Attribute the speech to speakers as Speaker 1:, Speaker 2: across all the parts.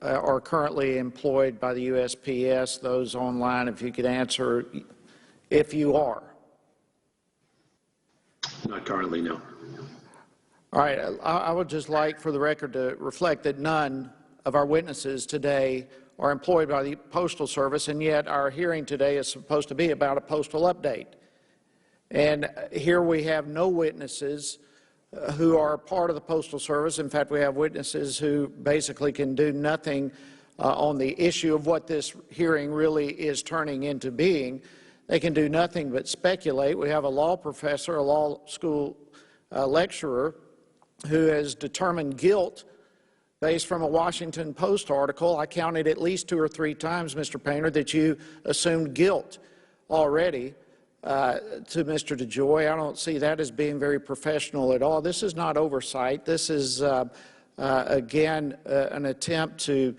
Speaker 1: are currently employed by the USPS? Those online, if you could answer if you are.
Speaker 2: Not currently, no.
Speaker 1: All right. I would just like for the record to reflect that none of our witnesses today are employed by the Postal Service, and yet our hearing today is supposed to be about a postal update. And here we have no witnesses who are part of the Postal Service. In fact, we have witnesses who basically can do nothing on the issue of what this hearing really is turning into being. They can do nothing but speculate. We have a law professor, a law school lecturer, who has determined guilt based from a Washington Post article. I counted at least 2 or 3 times, Mr. Painter, that you assumed guilt already to Mr. DeJoy. I don't see that as being very professional at all. This is not oversight. This is, again, an attempt to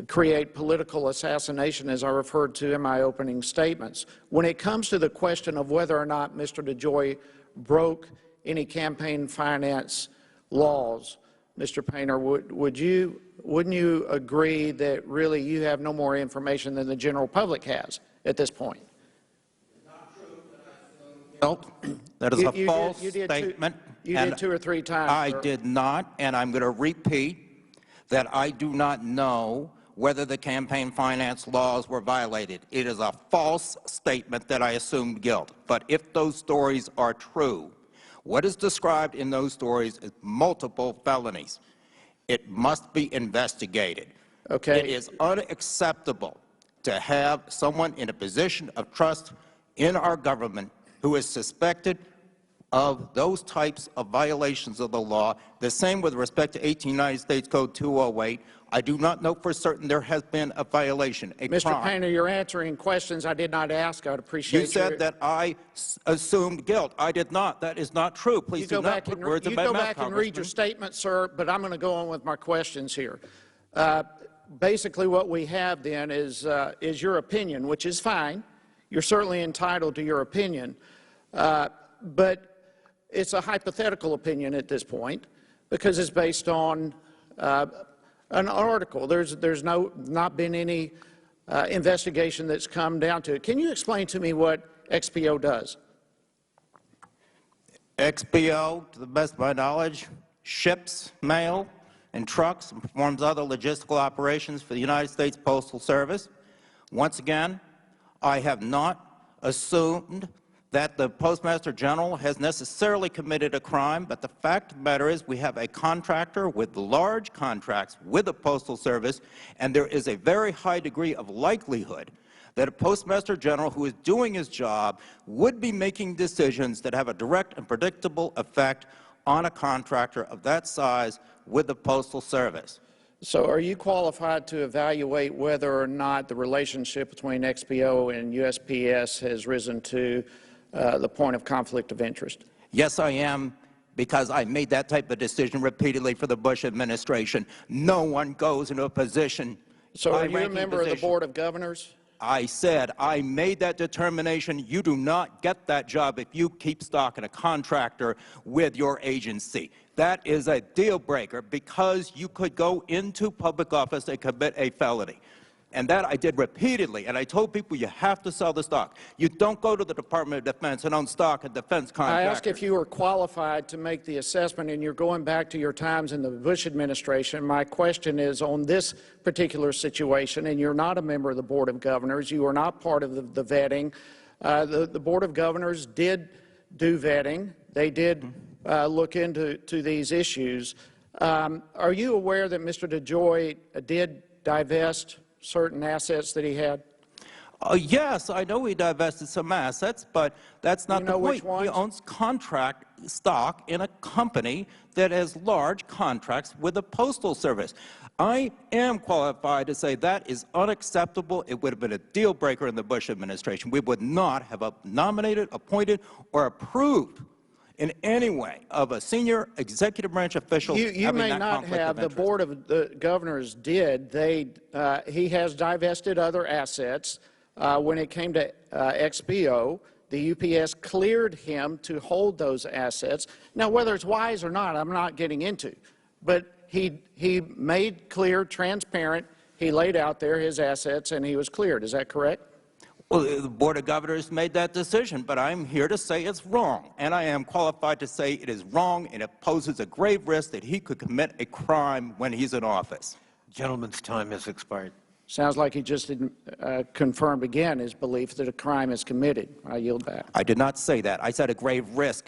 Speaker 1: create political assassination, as I referred to in my opening statements. When it comes to the question of whether or not Mr. DeJoy broke any campaign finance laws, Mr. Painter, wouldn't you agree that really you have no more information than the general public has at this point?
Speaker 3: Well, that is a false statement.
Speaker 1: You did 2 or 3 times.
Speaker 3: I
Speaker 1: sir.
Speaker 3: did not, and I'm going to repeat that I do not know whether the campaign finance laws were violated. It is a false statement that I assumed guilt. But if those stories are true, what is described in those stories is multiple felonies. It must be investigated.
Speaker 1: Okay.
Speaker 3: It is unacceptable to have someone in a position of trust in our government who is suspected of those types of violations of the law. The same with respect to 18 United States Code 208. I do not know for certain there has been a violation, a
Speaker 1: Mr.
Speaker 3: crime.
Speaker 1: Painter, you're answering questions I did not ask. I would appreciate
Speaker 3: you said that I assumed guilt. I did not. That is not true. Please do not put words in my mouth,
Speaker 1: You go back and read your statement, sir, but I'm going to go on with my questions here. Basically, what we have then is your opinion, which is fine. You're certainly entitled to your opinion, but it's a hypothetical opinion at this point because it's based on an article. There's not been any investigation that's come down to it. Can you explain to me what XPO does?
Speaker 3: XPO, to the best of my knowledge, ships mail and trucks and performs other logistical operations for the United States Postal Service. Once again, I have not assumed that the Postmaster General has necessarily committed a crime, but the fact of the matter is we have a contractor with large contracts with the Postal Service, and there is a very high degree of likelihood that a Postmaster General who is doing his job would be making decisions that have a direct and predictable effect on a contractor of that size with the Postal Service.
Speaker 1: So are you qualified to evaluate whether or not the relationship between XPO and USPS has risen to the point of conflict of interest?
Speaker 3: Yes, I am, because I made that type of decision repeatedly for the Bush administration. No one goes into a position.
Speaker 1: So are you a member of the Board of Governors?
Speaker 3: I said I made that determination. You do not get that job if you keep stocking a contractor with your agency. That is a deal breaker because you could go into public office and commit a felony. And that I did repeatedly, and I told people you have to sell the stock. You don't go to the Department of Defense and own stock and defense contractors.
Speaker 1: I asked if you were qualified to make the assessment, and you're going back to your times in the Bush administration. My question is on this particular situation, and you're not a member of the Board of Governors. You are not part of the vetting. The Board of Governors did do vetting. They did look into these issues. Are you aware that Mr. DeJoy did divest certain assets that he had?
Speaker 3: Yes, I know he divested some assets, but that's not the point. He owns contract stock in a company that has large contracts with the Postal Service. I am qualified to say that is unacceptable. It would have been a deal breaker in the Bush administration. We would not have nominated, appointed, or approved in any way of a senior executive branch official.
Speaker 1: You may not have. The Board of the Governors did. He has divested other assets. When it came to XPO, the UPS cleared him to hold those assets. Now, whether it's wise or not, I'm not getting into. But he made clear, transparent, he laid out there his assets, and he was cleared. Is that correct?
Speaker 3: Well, the Board of Governors made that decision, but I'm here to say it's wrong, and I am qualified to say it is wrong, and it poses a grave risk that he could commit a crime when he's in office.
Speaker 2: Gentleman's time has expired.
Speaker 1: Sounds like he just confirmed again his belief that a crime is committed. I yield back.
Speaker 3: I did not say that. I said a grave risk.